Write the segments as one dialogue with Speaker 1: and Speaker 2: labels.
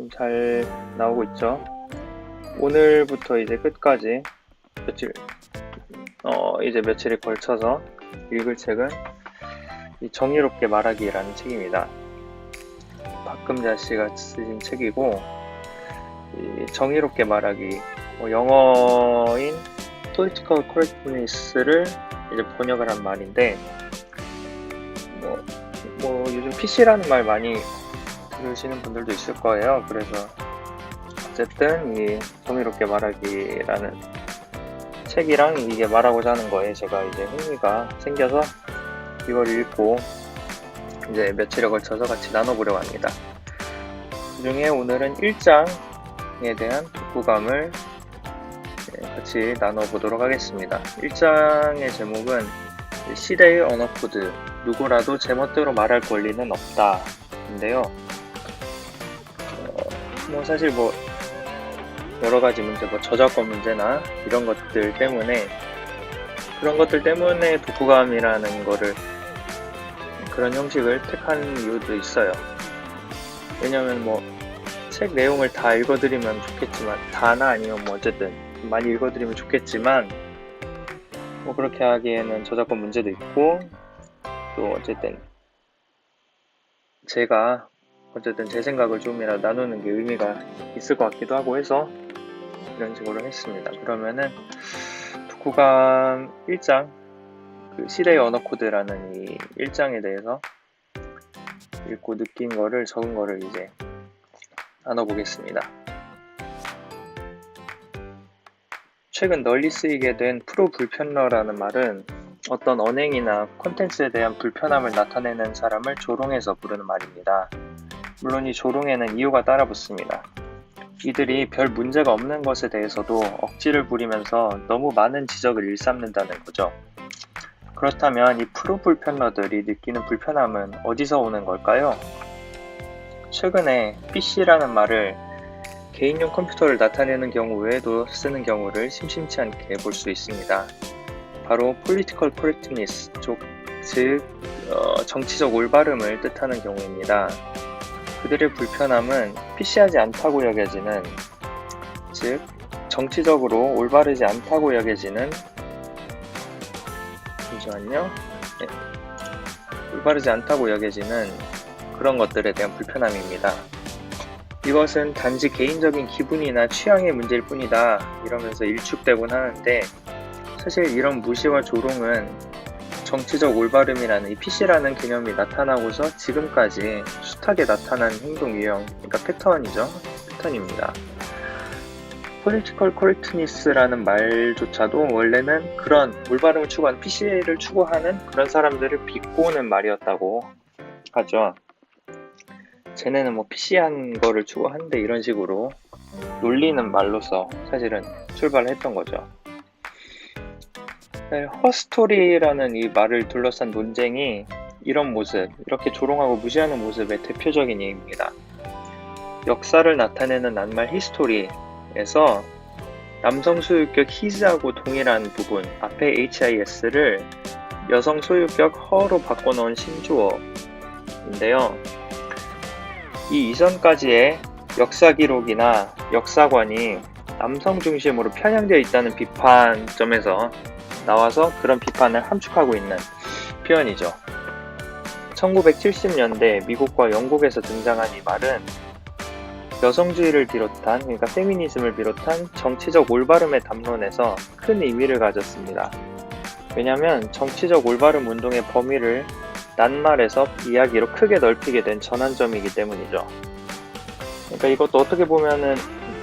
Speaker 1: 잘 나오고 있죠. 오늘부터 이제 끝까지 이제 며칠에 걸쳐서 읽을 책은 이 정의롭게 말하기라는 책입니다. 박금자 씨가 쓰신 책이고, 이 정의롭게 말하기, 영어인 political correctness를 이제 번역을 한 말인데, 요즘 PC라는 말 많이 들으시는 분들도 있을 거예요. 그래서 어쨌든 이 정의롭게 말하기라는 책이랑 이게 말하고자 하는 거에 제가 이제 흥미가 생겨서 이걸 읽고 이제 며칠에 걸쳐서 같이 나눠보려고 합니다. 그 중에 오늘은 1장에 대한 독후감을 같이 나눠보도록 하겠습니다. 1장의 제목은 시대의 언어 코드, 누구라도 제멋대로 말할 권리는 없다 인데요. 사실 여러가지 문제, 저작권 문제나 이런 것들 때문에, 그런 것들 때문에 독후감이라는 거를, 그런 형식을 택한 이유도 있어요. 왜냐면 책 내용을 다 읽어드리면 좋겠지만, 다나 아니면 어쨌든 많이 읽어드리면 좋겠지만, 그렇게 하기에는 저작권 문제도 있고, 또 어쨌든 제가 제 생각을 좀이라도 나누는 게 의미가 있을 것 같기도 하고 해서 이런 식으로 했습니다. 그러면은 독후감 1장, 그 시대의 언어 코드라는 이 1장에 대해서 읽고 느낀 거를, 적은 거를 이제 나눠보겠습니다. 최근 널리 쓰이게 된 프로불편러라는 말은 어떤 언행이나 콘텐츠에 대한 불편함을 나타내는 사람을 조롱해서 부르는 말입니다. 물론 이 조롱에는 이유가 따라 붙습니다. 이들이 별 문제가 없는 것에 대해서도 억지를 부리면서 너무 많은 지적을 일삼는다는 거죠. 그렇다면 이 프로불편러들이 느끼는 불편함은 어디서 오는 걸까요? 최근에 PC라는 말을 개인용 컴퓨터를 나타내는 경우 외에도 쓰는 경우를 심심치 않게 볼 수 있습니다. 바로 political correctness, 즉 정치적 올바름을 뜻하는 경우입니다. 그들의 불편함은 PC하지 않다고 여겨지는, 즉 정치적으로 올바르지 않다고 여겨지는, 올바르지 않다고 여겨지는 그런 것들에 대한 불편함입니다. 이것은 단지 개인적인 기분이나 취향의 문제일 뿐이다 이러면서 일축되곤 하는데, 사실 이런 무시와 조롱은 정치적 올바름이라는 이 PC라는 개념이 나타나고서 지금까지 숱하게 나타난 행동 유형, 그러니까 패턴입니다. Political correctness라는 말조차도 원래는 그런 올바름을 추구하는, PC를 추구하는 그런 사람들을 비꼬는 말이었다고 하죠. 쟤네는 PC한 거를 추구한대, 이런 식으로 놀리는 말로서 사실은 출발을 했던 거죠. 허스토리라는 이 말을 둘러싼 논쟁이 이런 모습, 이렇게 조롱하고 무시하는 모습의 대표적인 예입니다. 역사를 나타내는 낱말 히스토리에서 남성 소유격 his하고 동일한 부분, 앞에 his를 여성 소유격 her로 바꿔놓은 신조어인데요. 이 이전까지의 역사 기록이나 역사관이 남성 중심으로 편향되어 있다는 비판점에서 나와서 그런 비판을 함축하고 있는 표현이죠. 1970년대 미국과 영국에서 등장한 이 말은 여성주의를 비롯한, 그러니까 페미니즘을 비롯한 정치적 올바름의 담론에서 큰 의미를 가졌습니다. 왜냐하면 정치적 올바름 운동의 범위를 낱말에서 이야기로 크게 넓히게 된 전환점이기 때문이죠. 그러니까 이것도 어떻게 보면은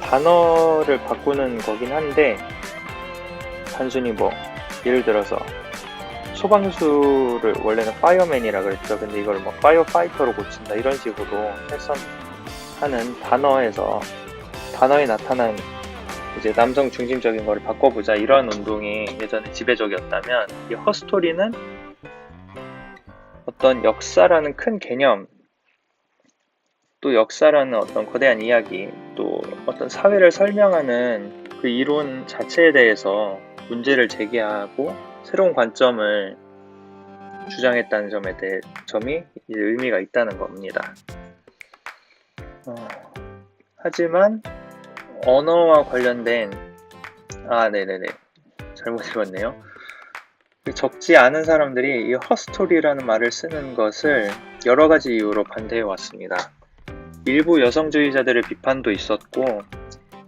Speaker 1: 단어를 바꾸는 거긴 한데, 단순히 예를 들어서 소방수를 원래는 파이어맨이라 그랬죠. 근데 이걸 파이어파이터로 고친다, 이런 식으로 하는 단어에서, 단어에 나타난 이제 남성 중심적인 거를 바꿔보자, 이런 운동이 예전에 지배적이었다면, 이 허스토리는 어떤 역사라는 큰 개념, 또 역사라는 어떤 거대한 이야기, 또 어떤 사회를 설명하는 그 이론 자체에 대해서 문제를 제기하고 새로운 관점을 주장했다는 점이 의미가 있다는 겁니다. 하지만 언어와 관련된 네네네, 잘못 읽었네요. 적지 않은 사람들이 이 허스토리라는 말을 쓰는 것을 여러 가지 이유로 반대해 왔습니다. 일부 여성주의자들의 비판도 있었고,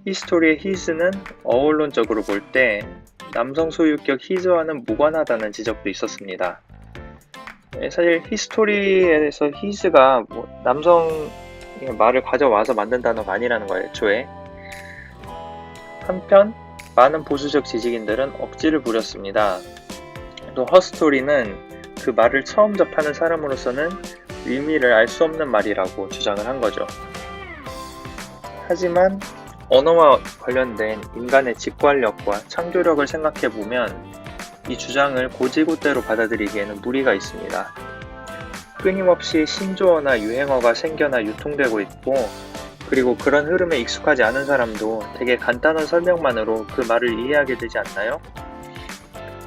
Speaker 1: 히스토리의 his는 어원론적으로 볼 때 남성 소유격 his와는 무관하다는 지적도 있었습니다. 사실 히스토리에서 his가 남성 말을 가져와서 만든 단어가 아니라는 거예요, 애초에. 한편 많은 보수적 지식인들은 억지를 부렸습니다. 또 허스토리는 그 말을 처음 접하는 사람으로서는 의미를 알 수 없는 말이라고 주장을 한 거죠. 하지만 언어와 관련된 인간의 직관력과 창조력을 생각해보면 이 주장을 고지고대로 받아들이기에는 무리가 있습니다. 끊임없이 신조어나 유행어가 생겨나 유통되고 있고, 그리고 그런 흐름에 익숙하지 않은 사람도 되게 간단한 설명만으로 그 말을 이해하게 되지 않나요?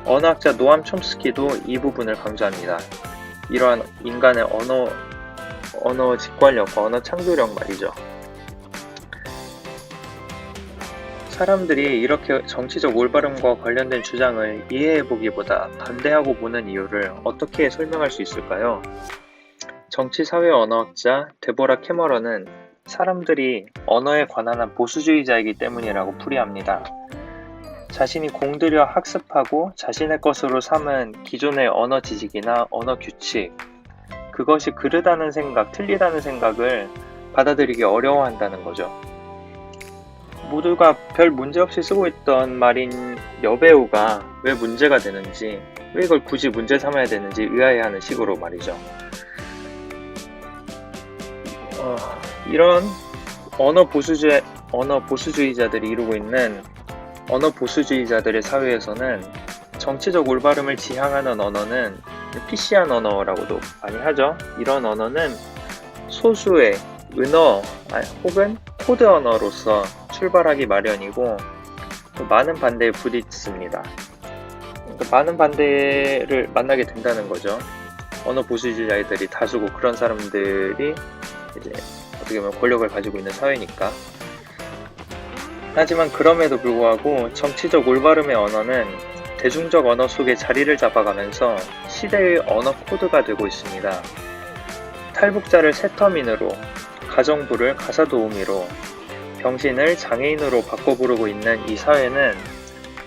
Speaker 1: 언어학자 노암 촘스키도 이 부분을 강조합니다. 이러한 인간의 언어 직관력과 언어 창조력 말이죠. 사람들이 이렇게 정치적 올바름과 관련된 주장을 이해해보기보다 반대하고 보는 이유를 어떻게 설명할 수 있을까요? 정치사회 언어학자 데보라 캐머런은 사람들이 언어에 관한 한 보수주의자이기 때문이라고 풀이합니다. 자신이 공들여 학습하고 자신의 것으로 삼은 기존의 언어 지식이나 언어 규칙, 그것이 그르다는 생각, 틀리다는 생각을 받아들이기 어려워한다는 거죠. 모두가 별 문제 없이 쓰고 있던 말인 여배우가 왜 문제가 되는지, 왜 이걸 굳이 문제 삼아야 되는지 의아해하는 식으로 말이죠. 이런 언어 보수주의자들이 이루고 있는 언어 보수주의자들의 사회에서는 정치적 올바름을 지향하는 언어는 PC한 언어라고도 많이 하죠. 이런 언어는 소수의 은어 혹은 코드 언어로서 출발하기 마련이고 많은 반대에 부딪습니다. 많은 반대를 만나게 된다는 거죠. 언어 보수주의자들이 다수고 그런 사람들이 이제 어떻게 보면 권력을 가지고 있는 사회니까. 하지만 그럼에도 불구하고 정치적 올바름의 언어는 대중적 언어 속에 자리를 잡아가면서 시대의 언어 코드가 되고 있습니다. 탈북자를 새터민으로, 가정부를 가사도우미로, 병신을 장애인으로 바꿔 부르고 있는 이 사회는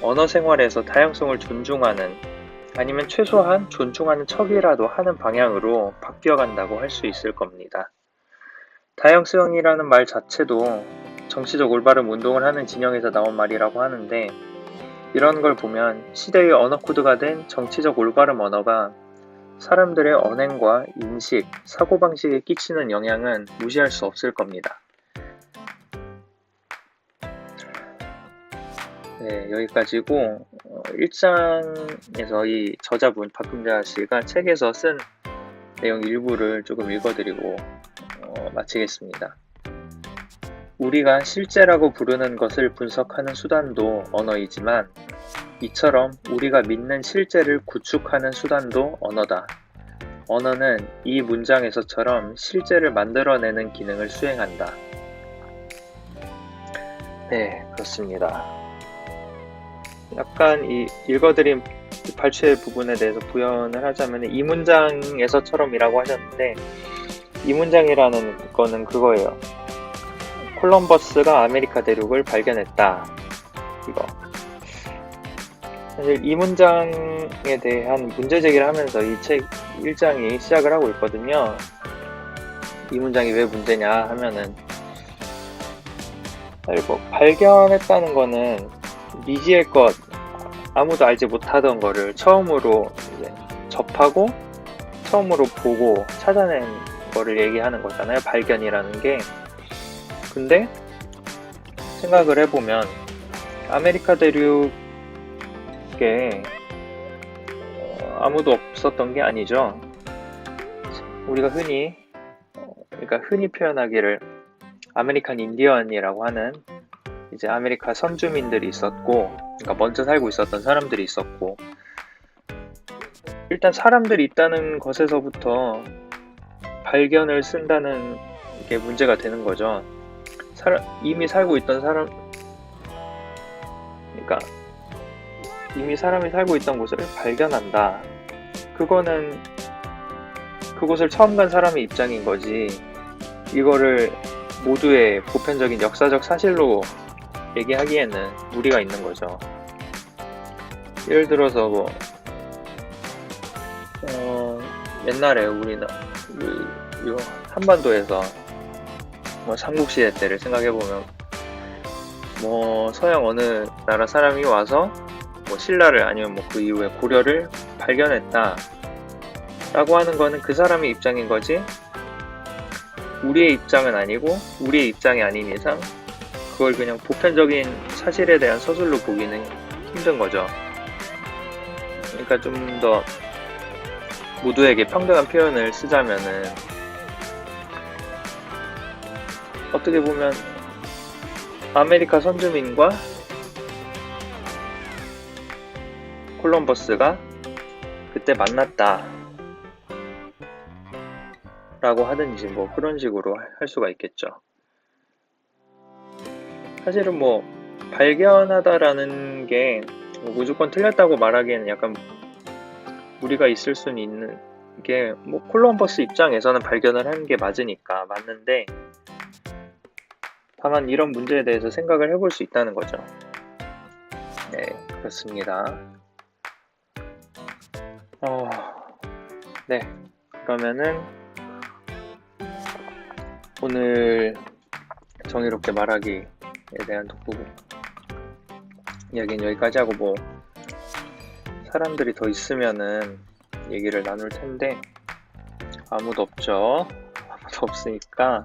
Speaker 1: 언어 생활에서 다양성을 존중하는, 아니면 최소한 존중하는 척이라도 하는 방향으로 바뀌어간다고 할 수 있을 겁니다. 다양성이라는 말 자체도 정치적 올바름 운동을 하는 진영에서 나온 말이라고 하는데, 이런 걸 보면 시대의 언어 코드가 된 정치적 올바름 언어가 사람들의 언행과 인식, 사고방식에 끼치는 영향은 무시할 수 없을 겁니다. 네, 여기까지고 1장에서 이 저자분 박금자 씨가 책에서 쓴 내용 일부를 조금 읽어드리고 마치겠습니다. 우리가 실제라고 부르는 것을 분석하는 수단도 언어이지만 이처럼 우리가 믿는 실제를 구축하는 수단도 언어다. 언어는 이 문장에서처럼 실제를 만들어내는 기능을 수행한다. 네, 그렇습니다. 약간 이 읽어드린 발췌 부분에 대해서 부연을 하자면 이 문장에서처럼이라고 하셨는데, 이 문장이라는 거는 그거예요. 콜럼버스가 아메리카 대륙을 발견했다. 이거. 사실 이 문장에 대한 문제 제기를 하면서 이 책 1장이 시작을 하고 있거든요. 이 문장이 왜 문제냐 하면은, 발견했다는 거는 미지의 것, 아무도 알지 못하던 거를 처음으로 이제 접하고 처음으로 보고 찾아낸 거를 얘기하는 거잖아요. 발견이라는 게. 근데 생각을 해보면 아메리카 대륙에 아무도 없었던 게 아니죠. 우리가 흔히 표현하기를 아메리칸 인디언이라고 하는 이제 아메리카 선주민들이 있었고, 그러니까 먼저 살고 있었던 사람들이 있었고, 일단 사람들이 있다는 것에서부터 발견을 쓴다는 게 문제가 되는 거죠. 이미 살고 있던 사람, 그러니까 이미 사람이 살고 있던 곳을 발견한다. 그거는 그곳을 처음 간 사람의 입장인 거지. 이거를 모두의 보편적인 역사적 사실로 얘기하기에는 무리가 있는 거죠. 예를 들어서 옛날에 이 한반도에서 삼국시대 때를 생각해보면 서양 어느 나라 사람이 와서 신라를 아니면 그 이후에 고려를 발견했다 라고 하는 거는 그 사람의 입장인 거지, 우리의 입장은 아니고, 우리의 입장이 아닌 이상 그걸 그냥 보편적인 사실에 대한 서술로 보기는 힘든 거죠. 그러니까 좀 더 모두에게 평등한 표현을 쓰자면은, 어떻게 보면 아메리카 선주민과 콜럼버스가 그때 만났다 라고 하든지 그런 식으로 할 수가 있겠죠. 사실은 발견하다라는 게 무조건 틀렸다고 말하기에는 약간 무리가 있을 수는 있는 게, 콜럼버스 입장에서는 발견을 하는 게 맞는데, 다만 이런 문제에 대해서 생각을 해볼 수 있다는 거죠. 네, 그렇습니다. 네, 그러면은 오늘 정의롭게 말하기에 대한 독후구 이야기는 여기까지 하고, 사람들이 더 있으면은 얘기를 나눌 텐데 아무도 없죠. 아무도 없으니까